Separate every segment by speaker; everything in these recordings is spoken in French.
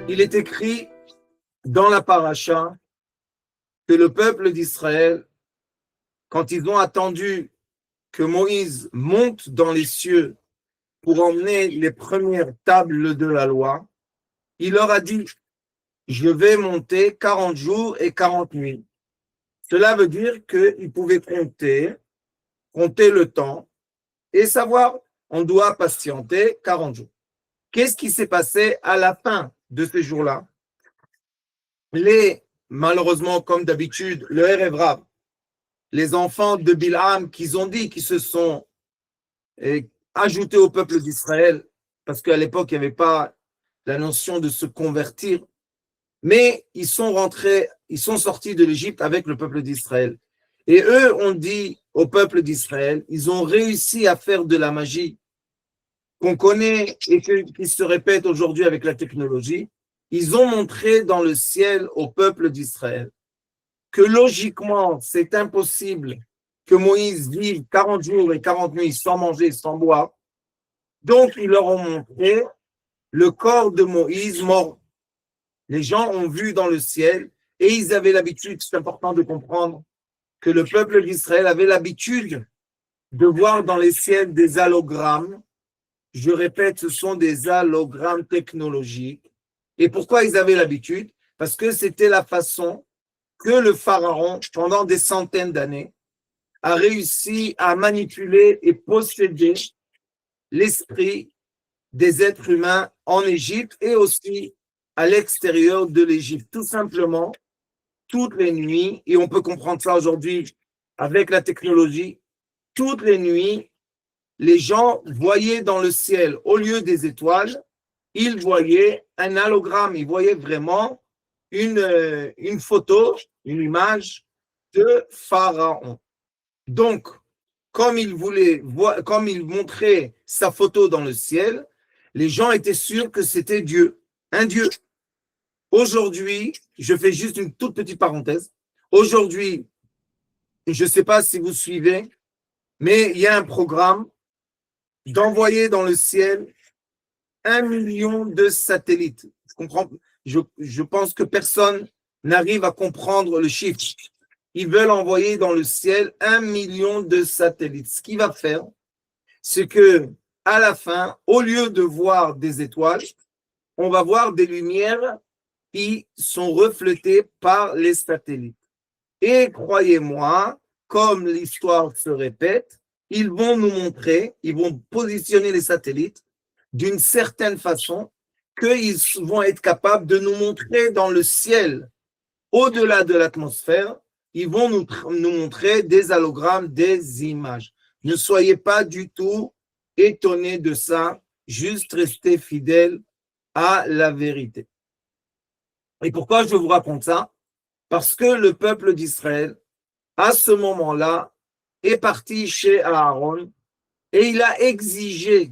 Speaker 1: Il est écrit dans la paracha que le peuple d'Israël, quand ils ont attendu que Moïse monte dans les cieux pour emmener les premières tables de la loi, il leur a dit, je vais monter 40 jours et 40 nuits. Cela veut dire qu'ils pouvaient compter le temps et savoir, on doit patienter 40 jours. Qu'est-ce qui s'est passé à la fin de ces jours-là? Malheureusement, comme d'habitude, le Erev Rav, les enfants de Bilham qu'ils ont dit, qui se sont ajoutés au peuple d'Israël, parce qu'à l'époque, il n'y avait pas la notion de se convertir, mais ils sont sortis de l'Égypte avec le peuple d'Israël. Et eux ont dit au peuple d'Israël, ils ont réussi à faire de la magie qu'on connaît et qui se répète aujourd'hui avec la technologie. Ils ont montré dans le ciel au peuple d'Israël que logiquement, c'est impossible que Moïse vive 40 jours et 40 nuits sans manger, sans boire. Donc, ils leur ont montré le corps de Moïse mort. Les gens ont vu dans le ciel et ils avaient l'habitude, c'est important de comprendre, que le peuple d'Israël avait l'habitude de voir dans les ciels des allogrammes. Je répète, ce sont des allogrammes technologiques. Et pourquoi ils avaient l'habitude? Parce que c'était la façon que le pharaon, pendant des centaines d'années, a réussi à manipuler et posséder l'esprit des êtres humains en Égypte et aussi à l'extérieur de l'Égypte. Tout simplement, toutes les nuits, et on peut comprendre ça aujourd'hui avec la technologie, toutes les nuits, les gens voyaient dans le ciel, au lieu des étoiles, ils voyaient un allogramme, ils voyaient vraiment une photo, une image de Pharaon. Donc, comme il montrait sa photo dans le ciel, les gens étaient sûrs que c'était Dieu, un Dieu. Aujourd'hui, je fais juste une toute petite parenthèse. Aujourd'hui, je ne sais pas si vous suivez, mais il y a un programme d'envoyer dans le ciel 1 million de satellites. Je pense que personne n'arrive à comprendre le chiffre. Ils veulent envoyer dans le ciel 1 million de satellites. Ce qu'il va faire, c'est que à la fin, au lieu de voir des étoiles, on va voir des lumières qui sont reflétées par les satellites. Et croyez-moi, comme l'histoire se répète, ils vont nous montrer, ils vont positionner les satellites d'une certaine façon qu'ils vont être capables de nous montrer dans le ciel, au-delà de l'atmosphère, ils vont nous montrer des allogrammes, des images. Ne soyez pas du tout étonnés de ça, juste restez fidèles à la vérité. Et pourquoi je vous raconte ça? Parce que le peuple d'Israël, à ce moment-là, est parti chez Aaron et il a exigé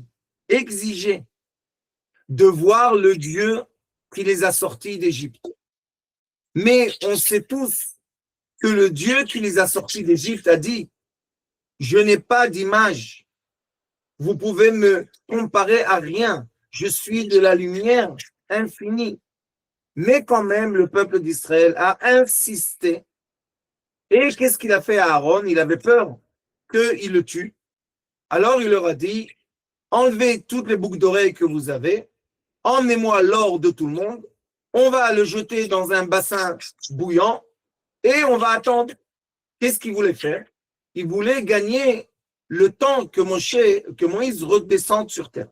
Speaker 1: de voir le Dieu qui les a sortis d'Égypte. Mais on sait tous que le Dieu qui les a sortis d'Égypte a dit, je n'ai pas d'image, vous pouvez me comparer à rien, je suis de la lumière infinie. Mais quand même, le peuple d'Israël a insisté. Et qu'est-ce qu'il a fait à Aaron? Il avait peur qu'il le tue. Alors il leur a dit, enlevez toutes les boucles d'oreilles que vous avez, emmenez-moi l'or de tout le monde, on va le jeter dans un bassin bouillant et on va attendre. Qu'est-ce qu'il voulait faire? Il voulait gagner le temps que Moïse redescende sur terre.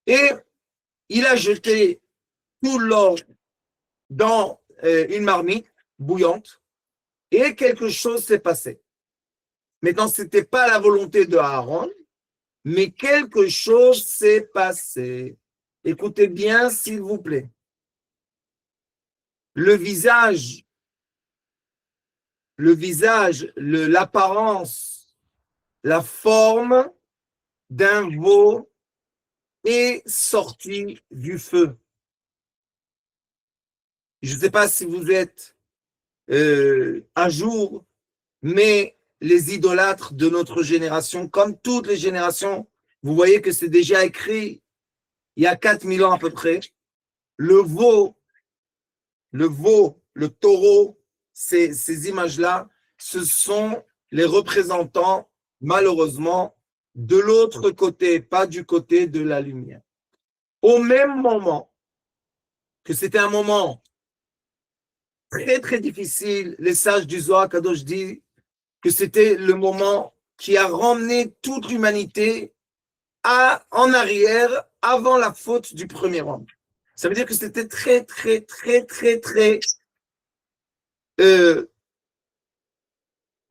Speaker 1: Et il a jeté tout l'or dans une marmite bouillante et quelque chose s'est passé. Maintenant, ce n'était pas la volonté de Aaron, mais quelque chose s'est passé. Écoutez bien, s'il vous plaît. Le visage, l'apparence, la forme d'un veau est sorti du feu. Je ne sais pas si vous êtes à jour, mais les idolâtres de notre génération, comme toutes les générations, vous voyez que c'est déjà écrit il y a 4000 ans à peu près, le veau, le taureau, ces images-là, ce sont les représentants, malheureusement, de l'autre côté, pas du côté de la lumière. Au même moment que c'était un moment très, très difficile, les sages du Zohar Kadosh disent que c'était le moment qui a ramené toute l'humanité en arrière avant la faute du premier homme. Ça veut dire que c'était très, très, très, très, très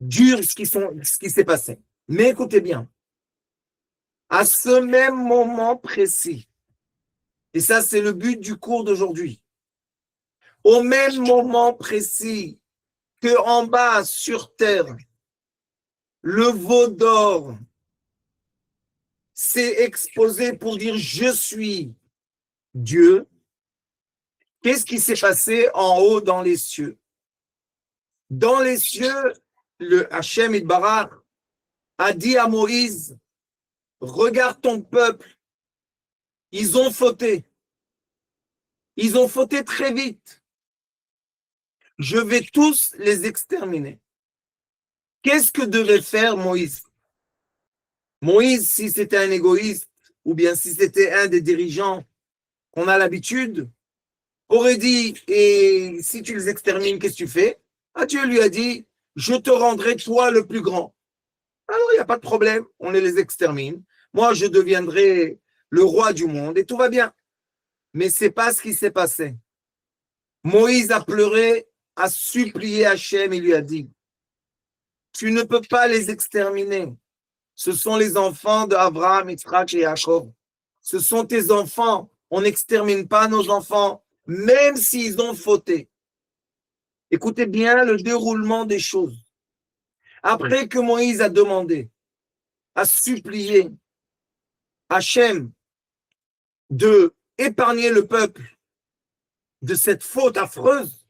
Speaker 1: dur ce qui s'est passé. Mais écoutez bien, à ce même moment précis, et ça c'est le but du cours d'aujourd'hui, au même moment précis que en bas sur terre, le veau d'or s'est exposé pour dire je suis Dieu, qu'est-ce qui s'est passé en haut dans les cieux? Dans les cieux, le Hachem Idbarach a dit à Moïse, regarde ton peuple, ils ont fauté. Ils ont fauté très vite. Je vais tous les exterminer. Qu'est-ce que devait faire Moïse? Moïse, si c'était un égoïste, ou bien si c'était un des dirigeants qu'on a l'habitude, aurait dit, et si tu les extermines, qu'est-ce que tu fais? Ah, Dieu lui a dit, je te rendrai toi le plus grand. Alors, il n'y a pas de problème, on les extermine. Moi, je deviendrai le roi du monde et tout va bien. Mais ce n'est pas ce qui s'est passé. Moïse a pleuré, a supplié Hachem et lui a dit, tu ne peux pas les exterminer. Ce sont les enfants d'Abraham, Yitzhak et Jacob. Ce sont tes enfants. On n'extermine pas nos enfants, même s'ils ont fauté. Écoutez bien le déroulement des choses. Après que Moïse a demandé, a supplié Hachem de épargner le peuple de cette faute affreuse,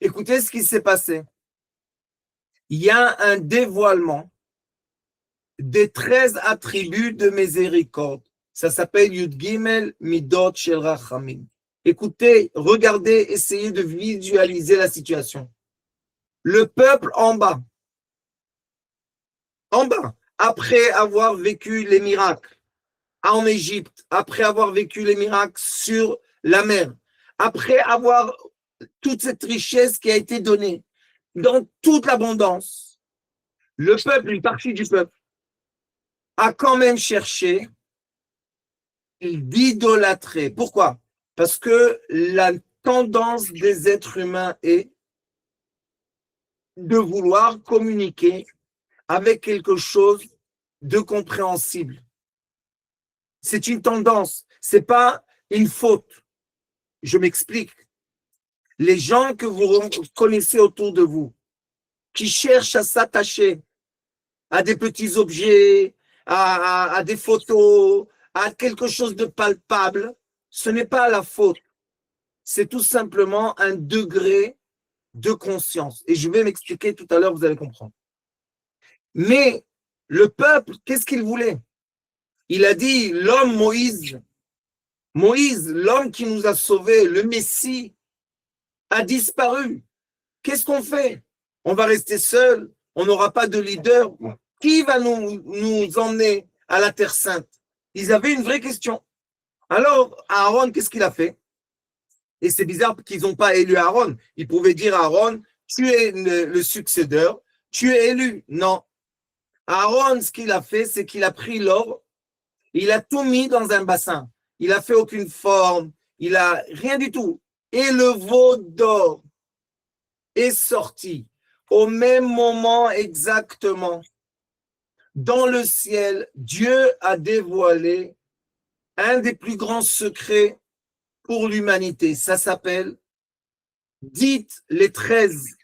Speaker 1: écoutez ce qui s'est passé. Il y a un dévoilement des 13 attributs de miséricorde. Ça s'appelle Yud Gimel Midot Shel Rachamim. Écoutez, regardez, essayez de visualiser la situation. Le peuple en bas, après avoir vécu les miracles en Égypte, après avoir vécu les miracles sur la mer, après avoir toute cette richesse qui a été donnée dans toute l'abondance, le peuple, une partie du peuple, a quand même cherché d'idolâtrer. Pourquoi? Parce que la tendance des êtres humains est de vouloir communiquer avec quelque chose de compréhensible. C'est une tendance, c'est pas une faute. Je m'explique. Les gens que vous connaissez autour de vous, qui cherchent à s'attacher à des petits objets, à des photos, à quelque chose de palpable, ce n'est pas la faute. C'est tout simplement un degré de conscience. Et je vais m'expliquer tout à l'heure, vous allez comprendre. Mais le peuple, qu'est-ce qu'il voulait? Il a dit, l'homme Moïse, l'homme qui nous a sauvés, le Messie, a disparu. Qu'est-ce qu'on fait? On va rester seul, on n'aura pas de leader. Qui va nous emmener à la Terre Sainte? Ils avaient une vraie question. Alors, Aaron, qu'est-ce qu'il a fait? Et c'est bizarre qu'ils n'ont pas élu Aaron. Ils pouvaient dire à Aaron, tu es le successeur, tu es élu. Non. Aaron, ce qu'il a fait, c'est qu'il a pris l'or, il a tout mis dans un bassin. Il n'a fait aucune forme, il a rien du tout. Et le veau d'or est sorti au même moment exactement. Dans le ciel, Dieu a dévoilé un des plus grands secrets pour l'humanité. Ça s'appelle dites les 13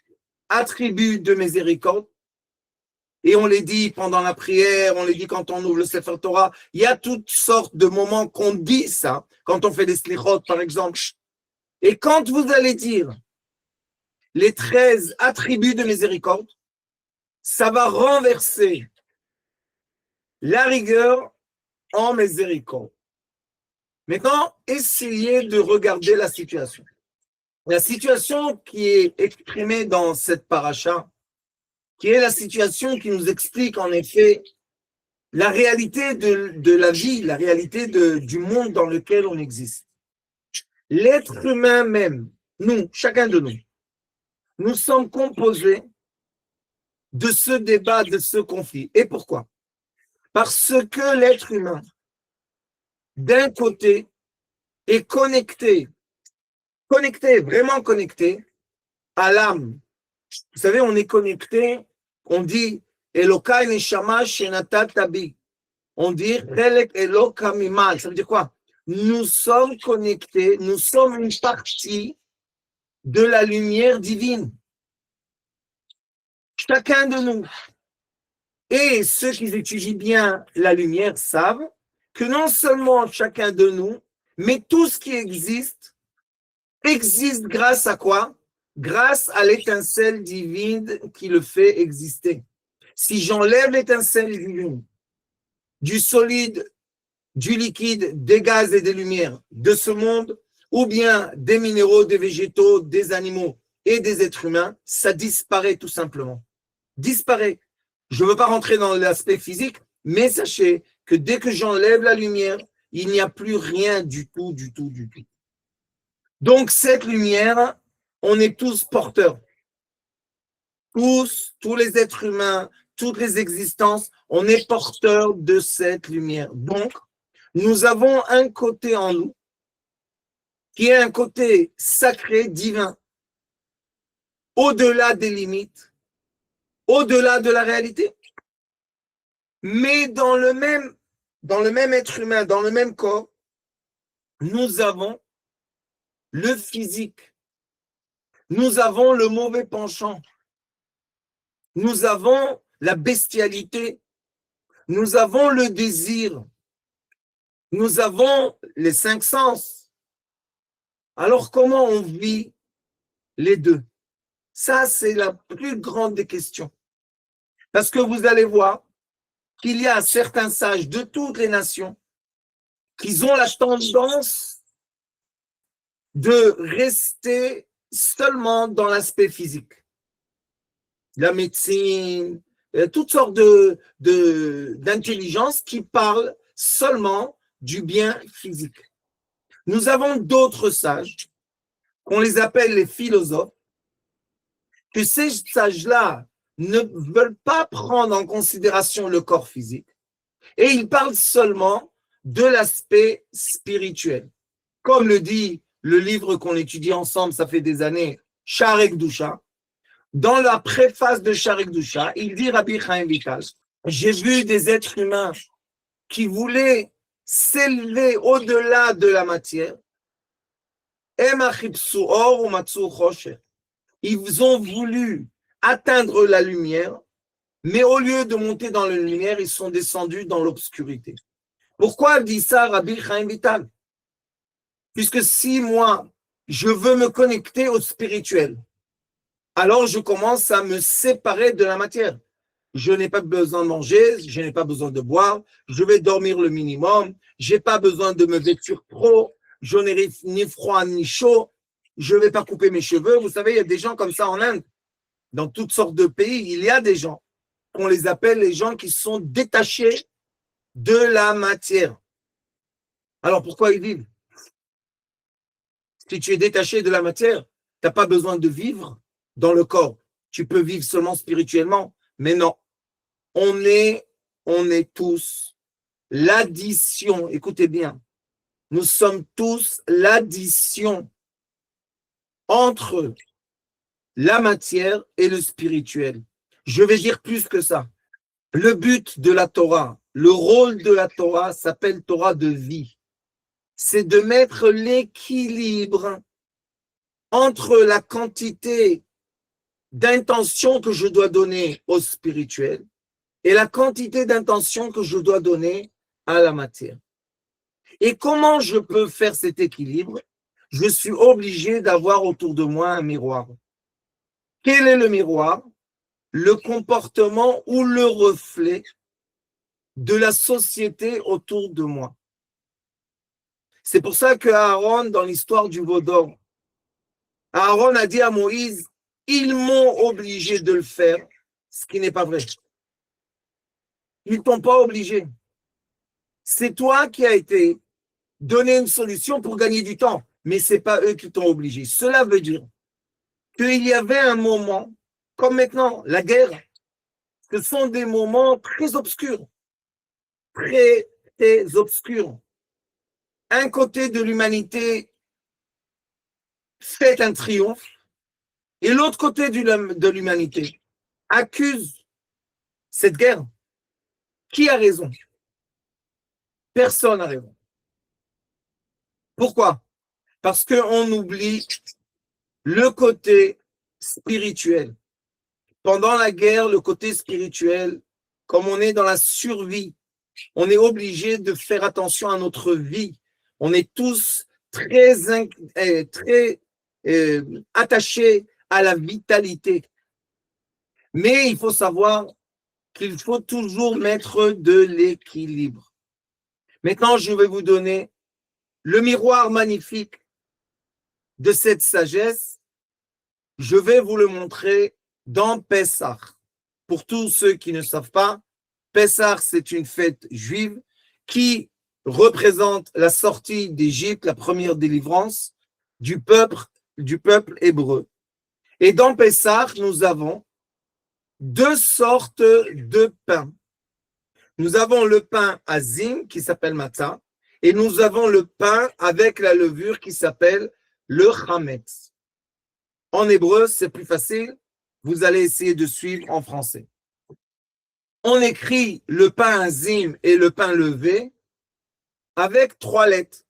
Speaker 1: attributs de miséricorde. Et on les dit pendant la prière, on les dit quand on ouvre le Sefer Torah. Il y a toutes sortes de moments qu'on dit ça, quand on fait des slichot, par exemple. Et quand vous allez dire les 13 attributs de miséricorde, ça va renverser la rigueur en miséricorde. Maintenant, essayez de regarder la situation. La situation qui est exprimée dans cette paracha, qui est la situation qui nous explique en effet la réalité de la vie, la réalité du monde dans lequel on existe. L'être humain même, nous, chacun de nous, nous sommes composés de ce débat, de ce conflit. Et pourquoi? Parce que l'être humain, d'un côté, est connecté, vraiment connecté à l'âme. Vous savez, on est connecté, on dit Elokai Neshama Shenata Tabi. On dit Chelek Eloka Mimal. Ça veut dire quoi? Nous sommes connectés, nous sommes une partie de la lumière divine. Chacun de nous. Et ceux qui étudient bien la lumière savent que non seulement chacun de nous, mais tout ce qui existe grâce à quoi? Grâce à l'étincelle divine qui le fait exister. Si j'enlève l'étincelle divine du solide, du liquide, des gaz et des lumières de ce monde, ou bien des minéraux, des végétaux, des animaux et des êtres humains, ça disparaît tout simplement. Disparaît. Je ne veux pas rentrer dans l'aspect physique, mais sachez que dès que j'enlève la lumière, il n'y a plus rien du tout, du tout, du tout. Donc cette lumière, on est tous porteurs. Tous les êtres humains, toutes les existences, on est porteurs de cette lumière. Donc, nous avons un côté en nous qui est un côté sacré, divin, au-delà des limites, au-delà de la réalité. Mais dans le même être humain, dans le même corps, nous avons le physique, nous avons le mauvais penchant, nous avons la bestialité, nous avons le désir, nous avons les 5 sens. Alors comment on vit les deux? Ça, c'est la plus grande des questions. Parce que vous allez voir qu'il y a certains sages de toutes les nations qui ont la tendance de rester seulement dans l'aspect physique. La médecine, toutes sortes d'intelligence qui parlent seulement du bien physique. Nous avons d'autres sages, qu'on les appelle les philosophes, que ces sages-là ne veulent pas prendre en considération le corps physique et ils parlent seulement de l'aspect spirituel. Comme le dit le livre qu'on étudie ensemble, ça fait des années, Sha'arei Kedusha, dans la préface de Sha'arei Kedusha, il dit Rabbi Chaim Vital, j'ai vu des êtres humains qui voulaient s'élever au-delà de la matière. Ils ont voulu atteindre la lumière, mais au lieu de monter dans la lumière, ils sont descendus dans l'obscurité. Pourquoi dit ça Rabbi Chaim Vital? Puisque si moi, je veux me connecter au spirituel, alors je commence à me séparer de la matière. Je n'ai pas besoin de manger, je n'ai pas besoin de boire, je vais dormir le minimum, je n'ai pas besoin de me vêtir trop, je n'ai ni froid ni chaud, je ne vais pas couper mes cheveux. Vous savez, il y a des gens comme ça en Inde, dans toutes sortes de pays, il y a des gens qu'on les appelle les gens qui sont détachés de la matière. Alors pourquoi ils vivent? Si tu es détaché de la matière, tu n'as pas besoin de vivre dans le corps. Tu peux vivre seulement spirituellement, mais non. On est tous l'addition, écoutez bien, nous sommes tous l'addition entre la matière et le spirituel. Je vais dire plus que ça. Le but de la Torah, le rôle de la Torah s'appelle Torah de vie. C'est de mettre l'équilibre entre la quantité d'intention que je dois donner au spirituel et la quantité d'intention que je dois donner à la matière. Et comment je peux faire cet équilibre? Je suis obligé d'avoir autour de moi un miroir. Quel est le miroir? Le comportement ou le reflet de la société autour de moi. C'est pour ça que Aaron, dans l'histoire du veau d'or, Aaron a dit à Moïse, ils m'ont obligé de le faire, ce qui n'est pas vrai. Ils ne t'ont pas obligé. C'est toi qui as été donné une solution pour gagner du temps, mais ce n'est pas eux qui t'ont obligé. Cela veut dire qu'il y avait un moment, comme maintenant, la guerre, ce sont des moments très obscurs, très, très obscurs. Un côté de l'humanité fait un triomphe et l'autre côté de l'humanité accuse cette guerre. Qui a raison? Personne n'a raison. Pourquoi? Parce qu'on oublie le côté spirituel. Pendant la guerre, le côté spirituel, comme on est dans la survie, on est obligé de faire attention à notre vie. On est tous très attachés à la vitalité. Mais il faut savoir qu'il faut toujours mettre de l'équilibre. Maintenant, je vais vous donner le miroir magnifique de cette sagesse. Je vais vous le montrer dans Pessah. Pour tous ceux qui ne savent pas, Pessah, c'est une fête juive qui représente la sortie d'Égypte, la première délivrance du peuple hébreu. Et dans Pessah, nous avons deux sortes de pain. Nous avons le pain azim qui s'appelle matzah et nous avons le pain avec la levure qui s'appelle le chametz. En hébreu, c'est plus facile. Vous allez essayer de suivre en français. On écrit le pain azim et le pain levé avec trois lettres.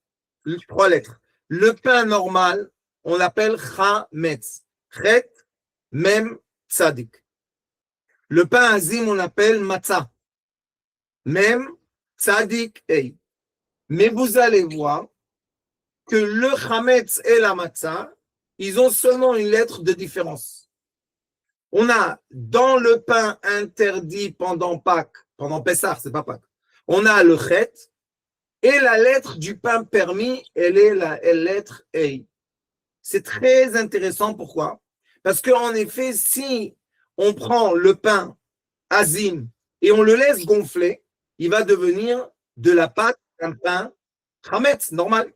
Speaker 1: Le pain normal, on l'appelle chametz. Chet, mem, tzadik. Le pain azim, on l'appelle matzah. Mem, tzadik, ei. Mais vous allez voir que le chametz et la matzah, ils ont seulement une lettre de différence. On a dans le pain interdit pendant Pâques, pendant Pessah, c'est pas Pâques, on a le chet et la lettre du pain permis, elle est la lettre ei. C'est très intéressant, pourquoi? Parce qu'en effet, si on prend le pain azim et on le laisse gonfler, il va devenir de la pâte un pain chametz, normal.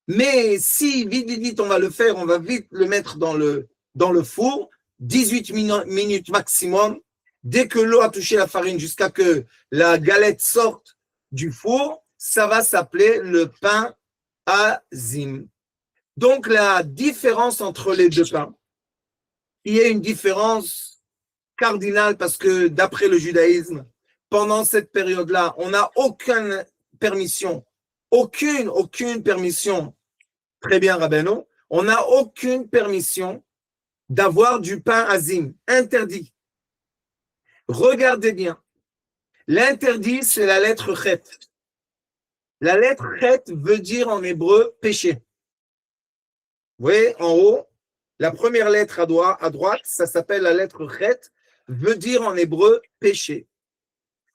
Speaker 1: Mais si vite, on va le faire, on va vite le mettre dans le four, 18 minutes maximum, dès que l'eau a touché la farine jusqu'à que la galette sorte du four, ça va s'appeler le pain azim. Donc la différence entre les deux pains, il y a une différence cardinale parce que d'après le judaïsme, pendant cette période-là, on n'a aucune permission, aucune permission. Très bien, Rabbeinu. On n'a aucune permission d'avoir du pain azim. Interdit. Regardez bien. L'interdit, c'est la lettre chet. La lettre chet veut dire en hébreu péché. Vous voyez, en haut, la première lettre à droite, ça s'appelle la lettre chet, veut dire en hébreu péché.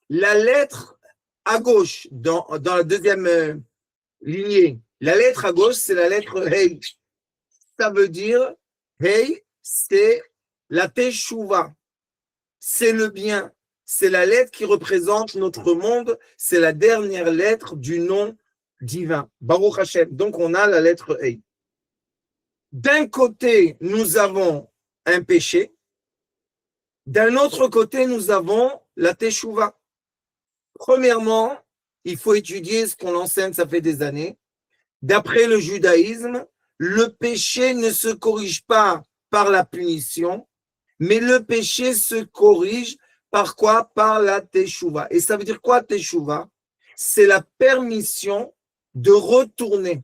Speaker 1: La lettre à gauche, dans la deuxième lignée, la lettre à gauche, c'est la lettre Hey. Ça veut dire, Hey, c'est la Teshuvah. C'est le bien. C'est la lettre qui représente notre monde. C'est la dernière lettre du nom divin. Baruch Hashem. Donc, on a la lettre Hey. D'un côté, nous avons un péché. D'un autre côté, nous avons la Teshuvah. Premièrement, il faut étudier ce qu'on enseigne, ça fait des années. D'après le judaïsme, le péché ne se corrige pas par la punition, mais le péché se corrige par quoi? Par la teshuva. Et ça veut dire quoi, teshuva? C'est la permission de retourner.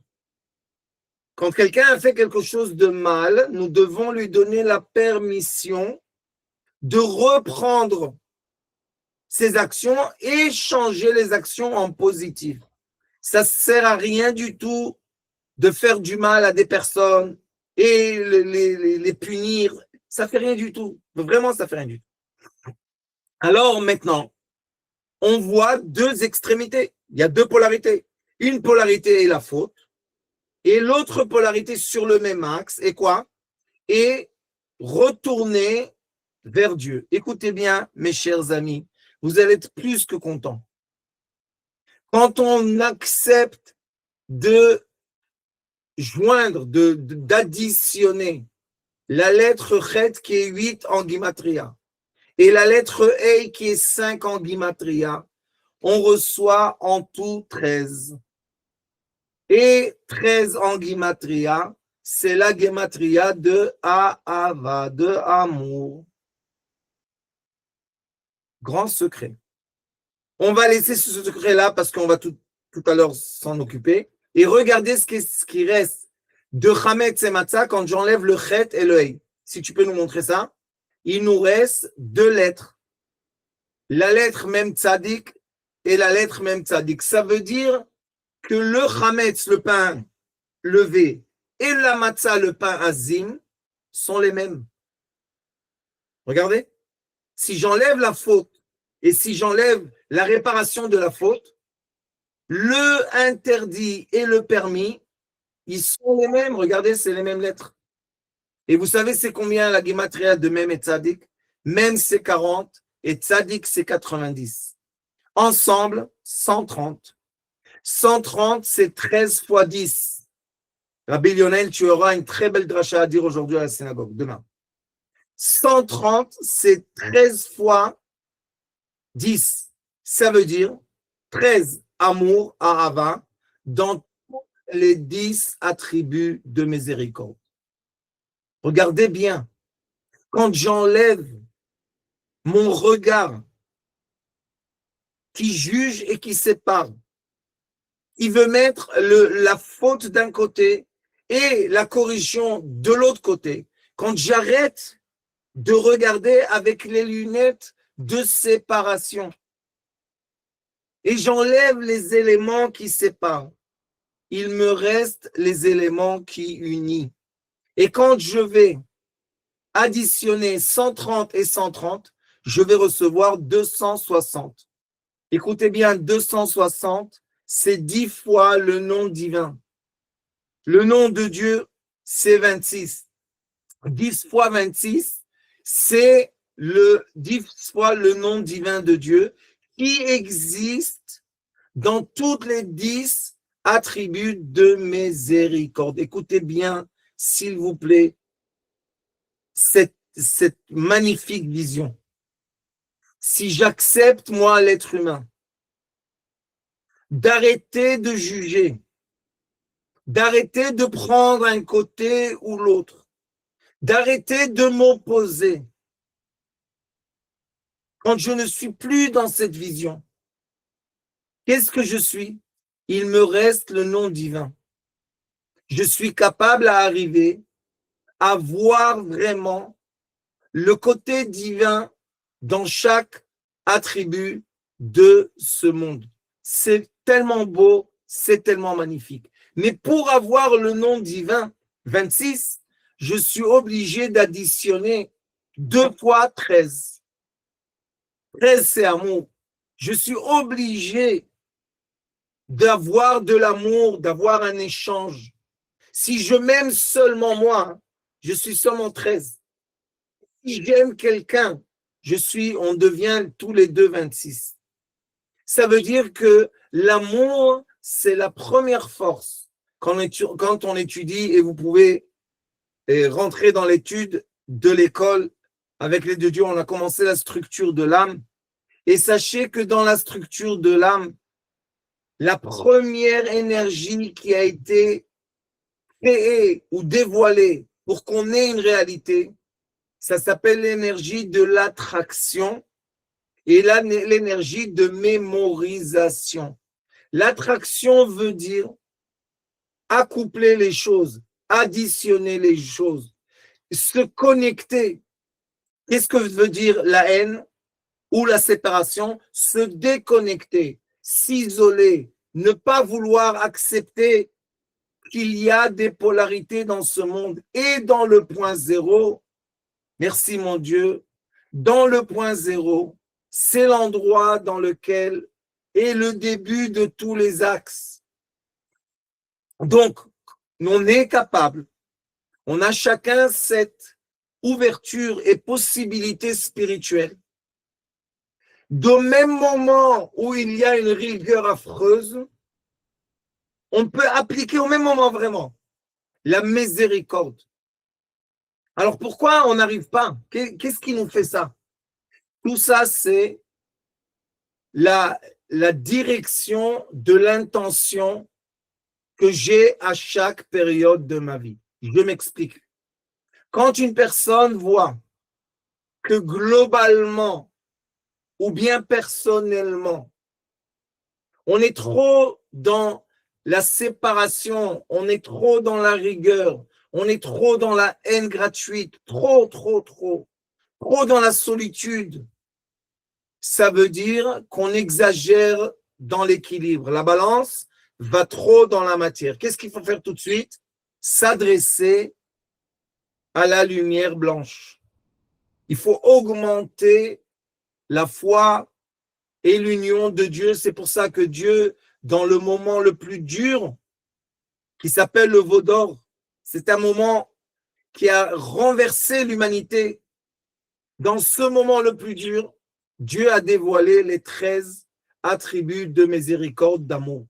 Speaker 1: Quand quelqu'un a fait quelque chose de mal, nous devons lui donner la permission de reprendre ses actions et changer les actions en positif. Ça ne sert à rien du tout de faire du mal à des personnes et les punir. Ça ne fait rien du tout. Vraiment, ça ne fait rien du tout. Alors maintenant, on voit deux extrémités. Il y a deux polarités. Une polarité est la faute Et l'autre polarité sur le même axe est quoi? Et retourner vers Dieu. Écoutez bien, mes chers amis, vous allez être plus que contents. Quand on accepte de joindre, d'additionner la lettre Chet qui est 8 en Gimatria et la lettre Ei qui est 5 en Gimatria, on reçoit en tout 13. Et 13 en Gimatria, c'est la Gematria de Ahava, de amour. Grand secret. On va laisser ce secret-là parce qu'on va tout à l'heure s'en occuper. Et regardez ce qui reste de Chametz et Matzah quand j'enlève le Chet et le Hey. Si tu peux nous montrer ça. Il nous reste 2 lettres. La lettre Mem Tzadik et la lettre Mem Tzadik. Ça veut dire que le Chametz, le pain levé, et la Matzah, le pain azim, sont les mêmes. Regardez. Si j'enlève la faute et si j'enlève la réparation de la faute, le interdit et le permis, ils sont les mêmes. Regardez, c'est les mêmes lettres. Et vous savez, c'est combien la Gematria de Mem et Tzadik? Mem, c'est 40 et Tzadik, c'est 90. Ensemble, 130. 130, c'est 13 fois 10. Rabbi Lionel, tu auras une très belle dracha à dire aujourd'hui à la synagogue, demain. 130, c'est 13 fois 10. Ça veut dire 13 amour, ahava, dans les 10 attributs de miséricorde. Regardez bien, quand j'enlève mon regard qui juge et qui sépare, il veut mettre la faute d'un côté et la correction de l'autre côté. Quand j'arrête de regarder avec les lunettes de séparation et j'enlève les éléments qui séparent, il me reste les éléments qui unissent. Et quand je vais additionner 130 et 130, je vais recevoir 260. Écoutez bien, 260, c'est 10 fois le nom divin. Le nom de Dieu, c'est 26. 10 fois 26, c'est 10 fois le nom divin de Dieu qui existe dans toutes les 10 attributs de miséricorde. Écoutez bien, s'il vous plaît, cette magnifique vision. Si j'accepte, moi, l'être humain, d'arrêter de juger, d'arrêter de prendre un côté ou l'autre, d'arrêter de m'opposer, quand je ne suis plus dans cette vision, qu'est-ce que je suis? Il me reste le nom divin. Je suis capable à arriver à voir vraiment le côté divin dans chaque attribut de ce monde. C'est tellement beau, c'est tellement magnifique. Mais pour avoir le nom divin, 26, je suis obligé d'additionner 2 fois 13. 13, c'est amour. Je suis obligé d'avoir de l'amour, d'avoir un échange. Si je m'aime seulement moi, je suis seulement 13. Si j'aime quelqu'un, on devient tous les deux 26. Ça veut dire que l'amour, c'est la première force. Quand on étudie, et vous pouvez rentrer dans l'étude de l'école, avec l'aide de Dieu, on a commencé la structure de l'âme. Et sachez que dans la structure de l'âme, la première énergie qui a été créée ou dévoilée pour qu'on ait une réalité, ça s'appelle l'énergie de l'attraction et l'énergie de mémorisation. L'attraction veut dire accoupler les choses, additionner les choses, se connecter. Qu'est-ce que veut dire la haine ou la séparation? Se déconnecter, s'isoler, ne pas vouloir accepter qu'il y a des polarités dans ce monde et dans le point zéro. Merci mon Dieu. Dans le point zéro, c'est l'endroit dans lequel est le début de tous les axes. Donc, on est capable, on a chacun cette ouverture et possibilité spirituelle. Au même moment où il y a une rigueur affreuse, on peut appliquer au même moment vraiment la miséricorde. Alors pourquoi on n'arrive pas? Qu'est-ce qui nous fait ça? Tout ça, c'est la direction de l'intention que j'ai à chaque période de ma vie. Je m'explique. Quand une personne voit que globalement ou bien personnellement, on est trop dans la séparation, on est trop dans la rigueur, on est trop dans la haine gratuite, trop dans la solitude, ça veut dire qu'on exagère dans l'équilibre. La balance va trop dans la matière. Qu'est-ce qu'il faut faire tout de suite? S'adresser à la lumière blanche. Il faut augmenter la foi et l'union de Dieu. C'est pour ça que Dieu, dans le moment le plus dur, qui s'appelle le veau d'or, c'est un moment qui a renversé l'humanité. Dans ce moment le plus dur, Dieu a dévoilé les 13 attributs de miséricorde, d'amour.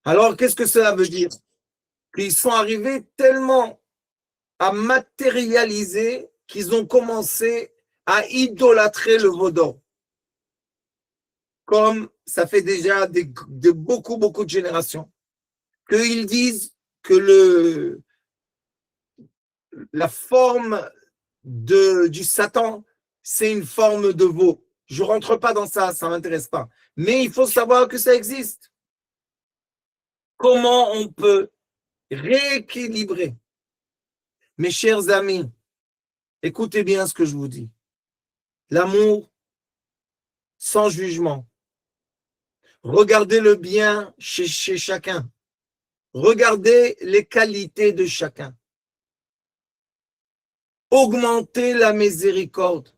Speaker 1: Alors, qu'est-ce que cela veut dire? Qu'ils sont arrivés tellement à matérialiser qu'ils ont commencé à idolâtrer le veau d'or. Comme ça fait déjà de beaucoup de générations, qu'ils disent que la forme du Satan, c'est une forme de veau. Je ne rentre pas dans ça, ça ne m'intéresse pas. Mais il faut savoir que ça existe. Comment on peut rééquilibrer? Mes chers amis, écoutez bien ce que je vous dis. L'amour sans jugement. Regardez le bien chez chacun. Regardez les qualités de chacun. Augmentez la miséricorde.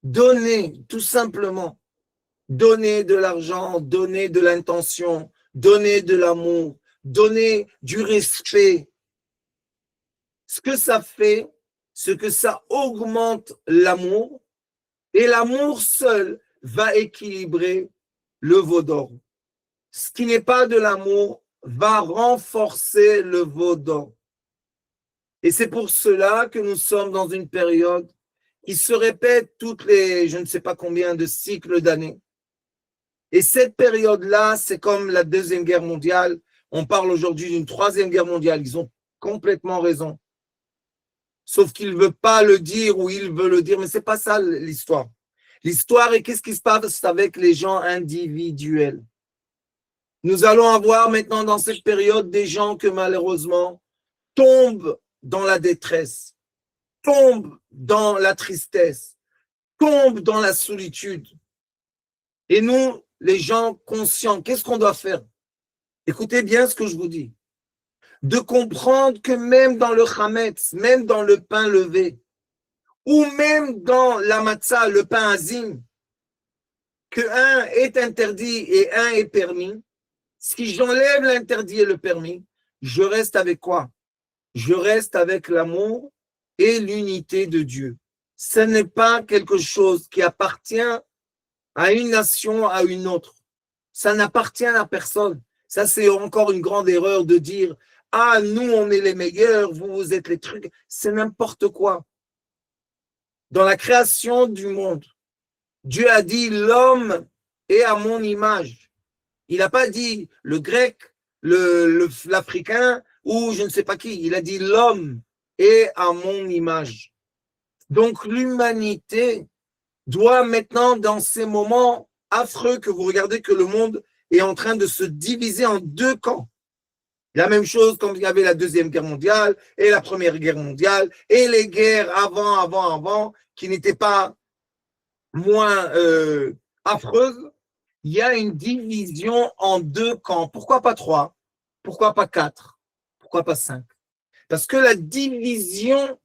Speaker 1: Donnez, tout simplement. Donnez de l'argent, donnez de l'intention, donnez de l'amour, donnez du respect. Ce que ça fait, c'est que ça augmente l'amour et l'amour seul va équilibrer le veau d'or. Ce qui n'est pas de l'amour va renforcer le veau d'or. Et c'est pour cela que nous sommes dans une période qui se répète toutes les, je ne sais pas combien de cycles d'années. Et cette période-là, c'est comme la Deuxième Guerre mondiale. On parle aujourd'hui d'une Troisième Guerre mondiale. Ils ont complètement raison. Sauf qu'il ne veut pas le dire ou il veut le dire, mais ce n'est pas ça l'histoire. L'histoire est qu'est-ce qui se passe avec les gens individuels. Nous allons avoir maintenant dans cette période des gens que malheureusement tombent dans la détresse, tombent dans la tristesse, tombent dans la solitude. Et nous, les gens conscients, qu'est-ce qu'on doit faire? Écoutez bien ce que je vous dis. De comprendre que même dans le chametz, même dans le pain levé, ou même dans la matzah, le pain azim, que un est interdit et un est permis, si j'enlève l'interdit et le permis, je reste avec quoi? Je reste avec l'amour et l'unité de Dieu. Ce n'est pas quelque chose qui appartient à une nation, à une autre. Ça n'appartient à personne. Ça, c'est encore une grande erreur de dire « Ah, nous, on est les meilleurs, vous, vous êtes les trucs. » C'est n'importe quoi. Dans la création du monde, Dieu a dit « L'homme est à mon image ». Il n'a pas dit le grec, l'africain ou je ne sais pas qui. Il a dit « L'homme est à mon image ». Donc, l'humanité doit maintenant, dans ces moments affreux que vous regardez que le monde est en train de se diviser en deux camps. La même chose quand il y avait la Deuxième Guerre mondiale et la Première Guerre mondiale et les guerres avant, qui n'étaient pas moins affreuses. Il y a une division en deux camps. Pourquoi pas trois? Pourquoi pas quatre? Pourquoi pas cinq? Parce que la division,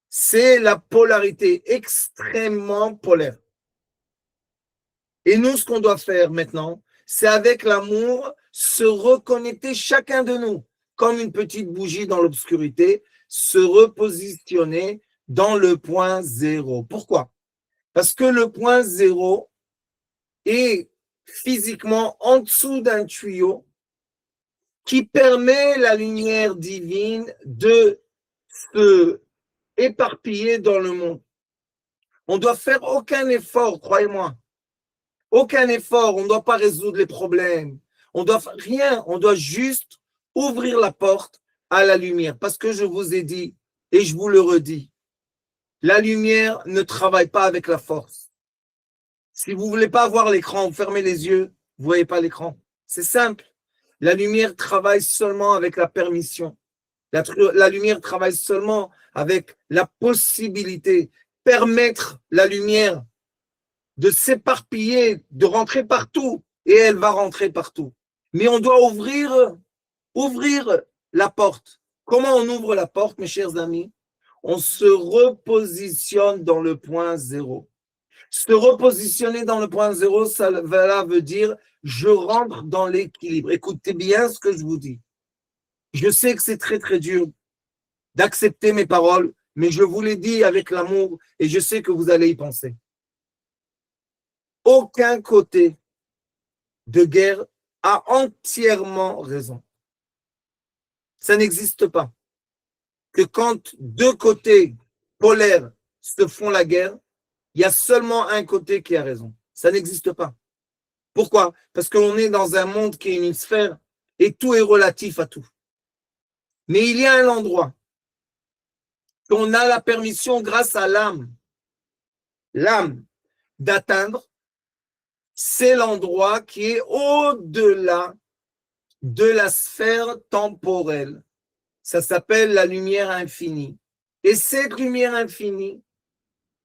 Speaker 1: c'est la polarité extrêmement polaire. Et nous, ce qu'on doit faire maintenant, c'est avec l'amour se reconnecter chacun de nous. comme une petite bougie dans l'obscurité, se repositionner dans le point zéro. Pourquoi? Parce que le point zéro est physiquement en dessous d'un tuyau qui permet la lumière divine de se éparpiller dans le monde. On ne doit faire aucun effort, croyez-moi. Aucun effort, on ne doit pas résoudre les problèmes. On doit rien, on doit juste ouvrir la porte à la lumière. Parce que je vous ai dit, et je vous le redis, la lumière ne travaille pas avec la force. Si vous ne voulez pas voir l'écran, vous fermez les yeux, vous ne voyez pas l'écran. C'est simple. La lumière travaille seulement avec la permission. La lumière travaille seulement avec la possibilité, permettre la lumière de s'éparpiller, de rentrer partout, et elle va rentrer partout. Mais on doit ouvrir la porte. Comment on ouvre la porte, mes chers amis? On se repositionne dans le point zéro. Se repositionner dans le point zéro, ça veut dire je rentre dans l'équilibre. Écoutez bien ce que je vous dis. Je sais que c'est très, très dur d'accepter mes paroles, mais je vous les dis avec l'amour et je sais que vous allez y penser. Aucun côté de guerre a entièrement raison. Ça n'existe pas. Que quand deux côtés polaires se font la guerre, il y a seulement un côté qui a raison. Ça n'existe pas. Pourquoi? Parce qu'on est dans un monde qui est une sphère et tout est relatif à tout. Mais il y a un endroit qu'on a la permission grâce à l'âme d'atteindre, c'est l'endroit qui est au-delà de la sphère temporelle. Ça s'appelle la lumière infinie. Et cette lumière infinie,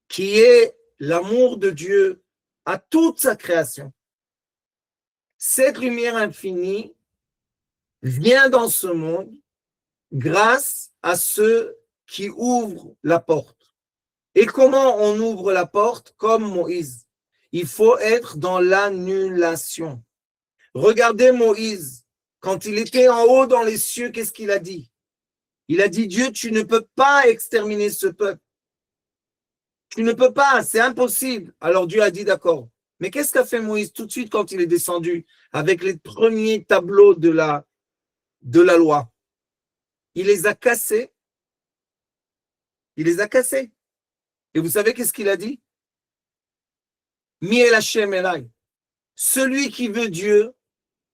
Speaker 1: qui est l'amour de Dieu à toute sa création, cette lumière infinie vient dans ce monde grâce à ceux qui ouvrent la porte. Et comment on ouvre la porte? Comme Moïse. Il faut être dans l'annulation. Regardez Moïse, quand il était en haut dans les cieux, qu'est-ce qu'il a dit? Il a dit, Dieu, tu ne peux pas exterminer ce peuple. Tu ne peux pas, c'est impossible. Alors Dieu a dit, d'accord. Mais qu'est-ce qu'a fait Moïse tout de suite quand il est descendu avec les premiers tableaux de la loi? Il les a cassés. Il les a cassés. Et vous savez qu'est-ce qu'il a dit? Mi el Hashem elai. Celui qui veut Dieu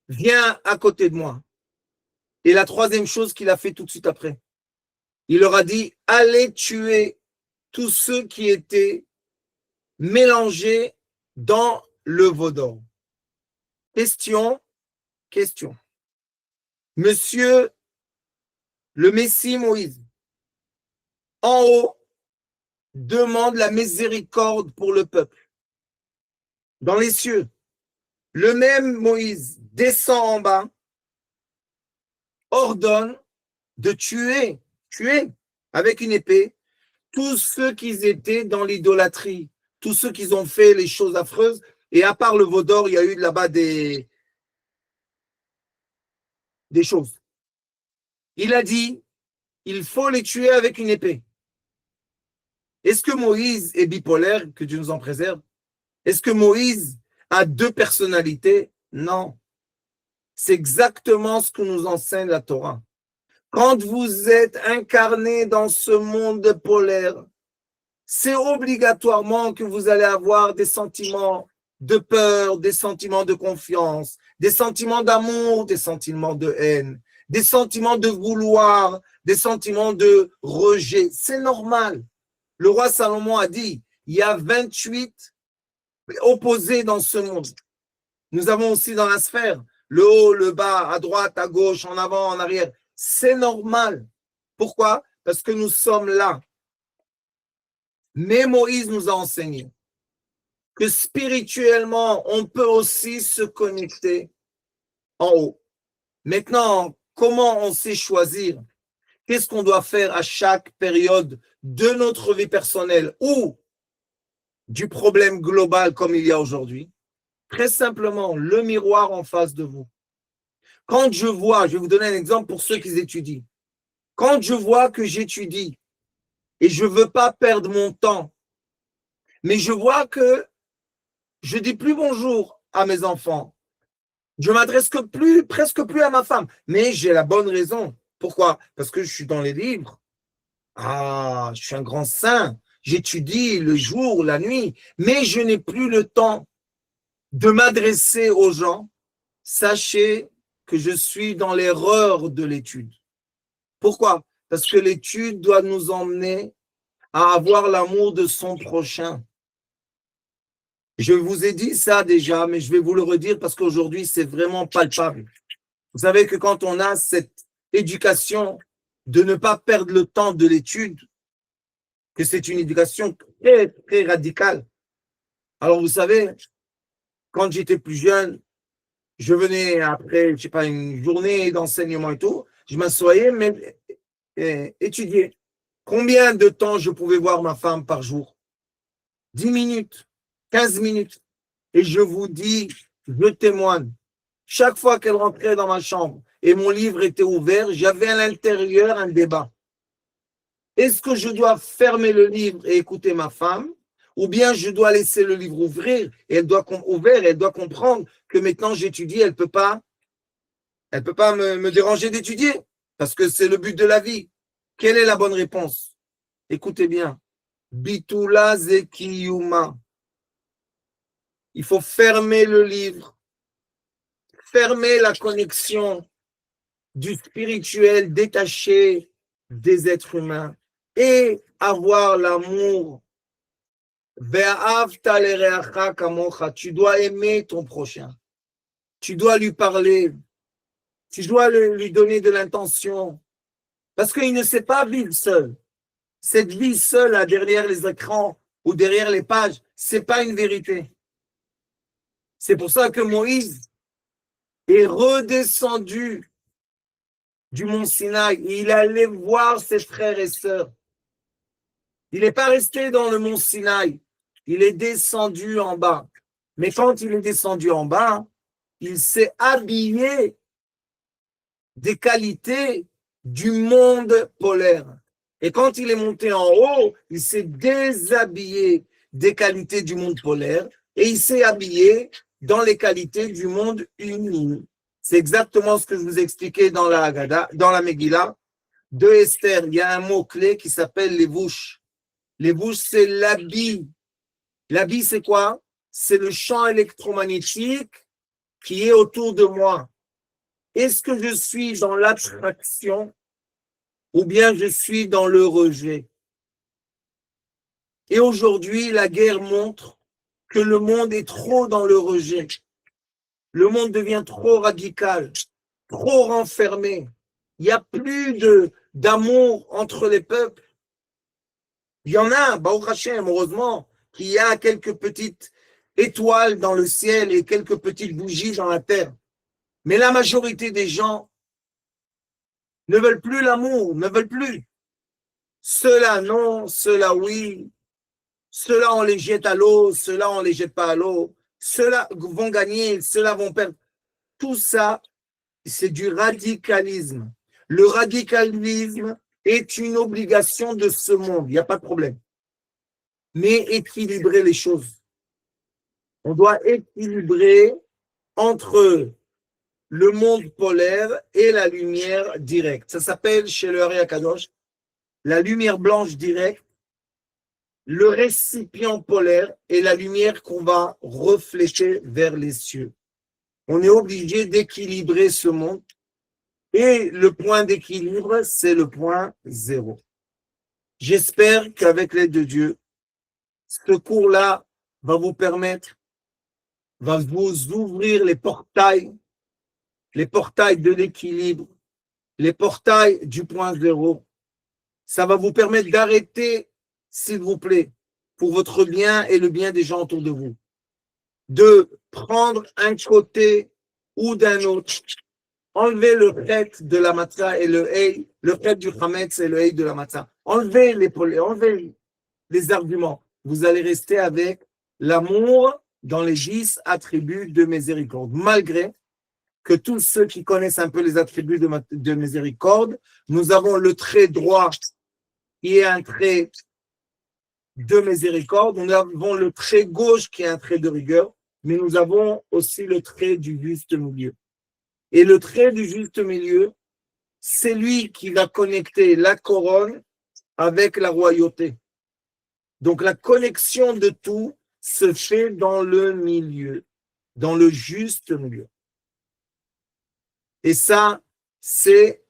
Speaker 1: vient à côté de moi. Et la troisième chose qu'il a fait tout de suite après, il leur a dit, allez tuer tous ceux qui étaient mélangés dans le veau d'or. Question. Monsieur le Messie Moïse, en haut, demande la miséricorde pour le peuple. Dans les cieux, le même Moïse descend en bas, ordonne de tuer avec une épée tous ceux qui étaient dans l'idolâtrie, tous ceux qui ont fait les choses affreuses. Et à part le veau d'or, il y a eu là-bas des choses. Il a dit, il faut les tuer avec une épée. Est-ce que Moïse est bipolaire, que Dieu nous en préserve? Est-ce que Moïse a deux personnalités? Non. C'est exactement ce que nous enseigne la Torah. Quand vous êtes incarné dans ce monde polaire, c'est obligatoirement que vous allez avoir des sentiments de peur, des sentiments de confiance, des sentiments d'amour, des sentiments de haine, des sentiments de vouloir, des sentiments de rejet. C'est normal. Le roi Salomon a dit, il y a 28 opposés dans ce monde. Nous avons aussi dans la sphère, le haut, le bas, à droite, à gauche, en avant, en arrière. C'est normal. Pourquoi? Parce que nous sommes là. Mais Moïse nous a enseigné que spirituellement, on peut aussi se connecter en haut. Maintenant, comment on sait choisir? Qu'est-ce qu'on doit faire à chaque période de notre vie personnelle ou du problème global comme il y a aujourd'hui? Très simplement, le miroir en face de vous. Quand je vois, je vais vous donner un exemple pour ceux qui étudient. Quand je vois que j'étudie et je ne veux pas perdre mon temps, mais je vois que je dis plus bonjour à mes enfants, je m'adresse presque plus à ma femme, mais j'ai la bonne raison. Pourquoi? Parce que je suis dans les livres. Ah, je suis un grand saint. J'étudie le jour, la nuit, mais je n'ai plus le temps de m'adresser aux gens. Sachez que je suis dans l'erreur de l'étude. Pourquoi? Parce que l'étude doit nous emmener à avoir l'amour de son prochain. Je vous ai dit ça déjà, mais je vais vous le redire parce qu'aujourd'hui, c'est vraiment palpable. Vous savez que quand on a cette éducation de ne pas perdre le temps de l'étude, que c'est une éducation très, très radicale. Alors, vous savez, quand j'étais plus jeune, je venais après, je sais pas, une journée d'enseignement et tout, je m'assoyais, mais étudier. Combien de temps je pouvais voir ma femme par jour? 10 minutes, 15 minutes. Et je vous dis, je témoigne, chaque fois qu'elle rentrait dans ma chambre et mon livre était ouvert, j'avais à l'intérieur un débat. Est-ce que je dois fermer le livre et écouter ma femme? Ou bien je dois laisser le livre ouvrir et elle doit comprendre que maintenant j'étudie, elle peut pas me déranger d'étudier parce que c'est le but de la vie. Quelle est la bonne réponse? Écoutez bien. Bitula zekiyuma. Il faut fermer le livre, fermer la connexion du spirituel détaché des êtres humains et avoir l'amour. Tu dois aimer ton prochain. Tu dois lui parler. Tu dois lui donner de l'intention. Parce qu'il ne sait pas vivre seul. Cette vie seule là, derrière les écrans ou derrière les pages, ce n'est pas une vérité. C'est pour ça que Moïse est redescendu du mont Sinaï. Il allait voir ses frères et sœurs. Il n'est pas resté dans le mont Sinaï. Il est descendu en bas. Mais quand il est descendu en bas, il s'est habillé des qualités du monde polaire. Et quand il est monté en haut, il s'est déshabillé des qualités du monde polaire et il s'est habillé dans les qualités du monde uni. C'est exactement ce que je vous ai expliqué dans la Haggadah, dans la Megillah de Esther. Il y a un mot-clé qui s'appelle les bouches. Les bouches, c'est l'habit. L'habit, c'est quoi? C'est le champ électromagnétique qui est autour de moi. Est-ce que je suis dans l'abstraction ou bien je suis dans le rejet? Et aujourd'hui, la guerre montre que le monde est trop dans le rejet. Le monde devient trop radical, trop renfermé. Il n'y a plus d'amour entre les peuples. Il y en a, Baruch Hashem, heureusement, qu'il y a quelques petites étoiles dans le ciel et quelques petites bougies dans la terre. Mais la majorité des gens ne veulent plus l'amour, ne veulent plus. Ceux-là non, ceux-là oui. Ceux-là, on les jette à l'eau, ceux-là, on ne les jette pas à l'eau. Ceux-là vont gagner, ceux-là vont perdre. Tout ça, c'est du radicalisme. Le radicalisme est une obligation de ce monde, il n'y a pas de problème. Mais équilibrer les choses. On doit équilibrer entre le monde polaire et la lumière directe. Ça s'appelle chez le Hari Akadosh la lumière blanche directe, le récipient polaire et la lumière qu'on va refléter vers les cieux. On est obligé d'équilibrer ce monde et le point d'équilibre, c'est le point zéro. J'espère qu'avec l'aide de Dieu, ce cours-là va vous permettre, va vous ouvrir les portails de l'équilibre, les portails du point zéro. Ça va vous permettre d'arrêter, s'il vous plaît, pour votre bien et le bien des gens autour de vous, de prendre un côté ou d'un autre. Enlevez le chet de la matzah et le chet du chametz et le hey de la matzah. Enlevez les arguments. Vous allez rester avec l'amour dans les 10 attributs de miséricorde, malgré que tous ceux qui connaissent un peu les attributs de miséricorde, nous avons le trait droit qui est un trait de miséricorde, nous avons le trait gauche qui est un trait de rigueur, mais nous avons aussi le trait du juste milieu. Et le trait du juste milieu, c'est lui qui va connecter la couronne avec la royauté. Donc la connexion de tout se fait dans le milieu, dans le juste milieu. Et ça, c'est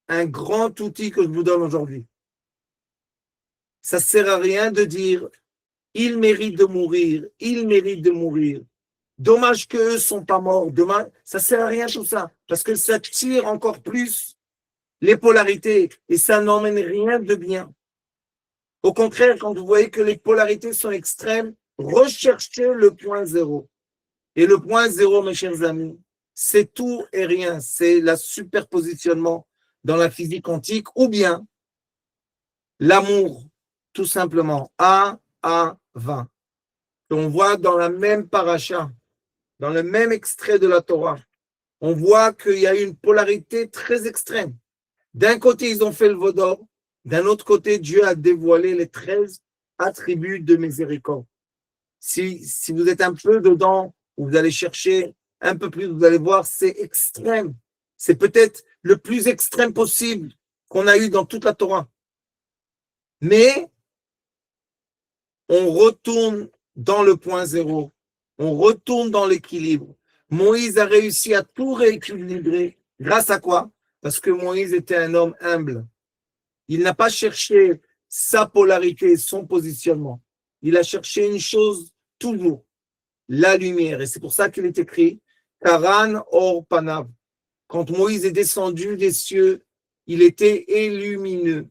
Speaker 1: un grand outil que je vous donne aujourd'hui. Ça ne sert à rien de dire il mérite de mourir, il mérite de mourir. Dommage qu'eux ne sont pas morts. Dommage, ça ne sert à rien tout ça, parce que ça tire encore plus les polarités et ça n'emmène rien de bien. Au contraire, quand vous voyez que les polarités sont extrêmes, recherchez le point zéro. Et le point zéro, mes chers amis, c'est tout et rien. C'est la superpositionnement dans la physique quantique ou bien l'amour, tout simplement. A, 20. On voit dans la même paracha, dans le même extrait de la Torah, on voit qu'il y a une polarité très extrême. D'un côté, ils ont fait le veau d'or. D'un autre côté, Dieu a dévoilé les 13 attributs de miséricorde. Si vous êtes un peu dedans, vous allez chercher un peu plus, vous allez voir, c'est extrême. C'est peut-être le plus extrême possible qu'on a eu dans toute la Torah. Mais on retourne dans le point zéro. On retourne dans l'équilibre. Moïse a réussi à tout rééquilibrer. Grâce à quoi? Parce que Moïse était un homme humble. Il n'a pas cherché sa polarité, son positionnement. Il a cherché une chose toujours, la lumière. Et c'est pour ça qu'il est écrit Karan Or Panav. Quand Moïse est descendu des cieux, il était illumineux.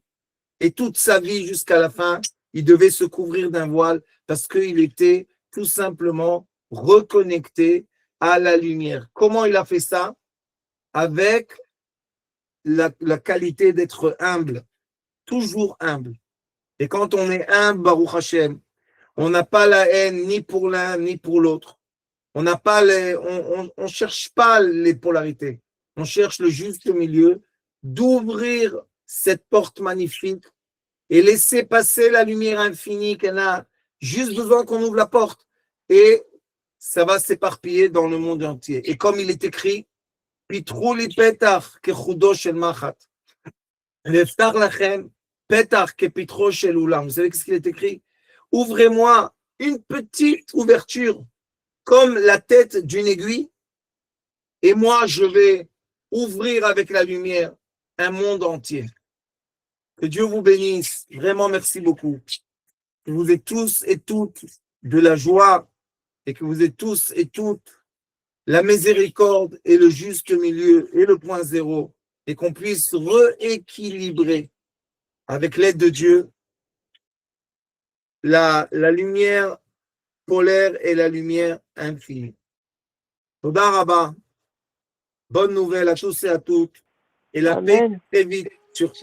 Speaker 1: Et toute sa vie jusqu'à la fin, il devait se couvrir d'un voile parce qu'il était tout simplement reconnecté à la lumière. Comment il a fait ça? Avec la qualité d'être humble, toujours humble. Et quand on est humble, Baruch Hashem, on n'a pas la haine ni pour l'un ni pour l'autre. On n'a pas on cherche pas les polarités. On cherche le juste milieu, d'ouvrir cette porte magnifique et laisser passer la lumière infinie qu'elle a juste besoin qu'on ouvre la porte. Et ça va s'éparpiller dans le monde entier. Et comme il est écrit, Pitrou li petach kechudo shel machat. Veftach lachem petach kepitro shel ulam. Vous savez ce qu'il est écrit? Ouvrez-moi une petite ouverture comme la tête d'une aiguille et moi je vais ouvrir avec la lumière un monde entier. Que Dieu vous bénisse. Vraiment, merci beaucoup. Que vous êtes tous et toutes de la joie et que vous êtes tous et toutes la miséricorde et le juste milieu et le point zéro et qu'on puisse rééquilibrer avec l'aide de Dieu la lumière polaire et la lumière infinie. Toda Rabba. Bonne nouvelle à tous et à toutes. Et la paix très vite sur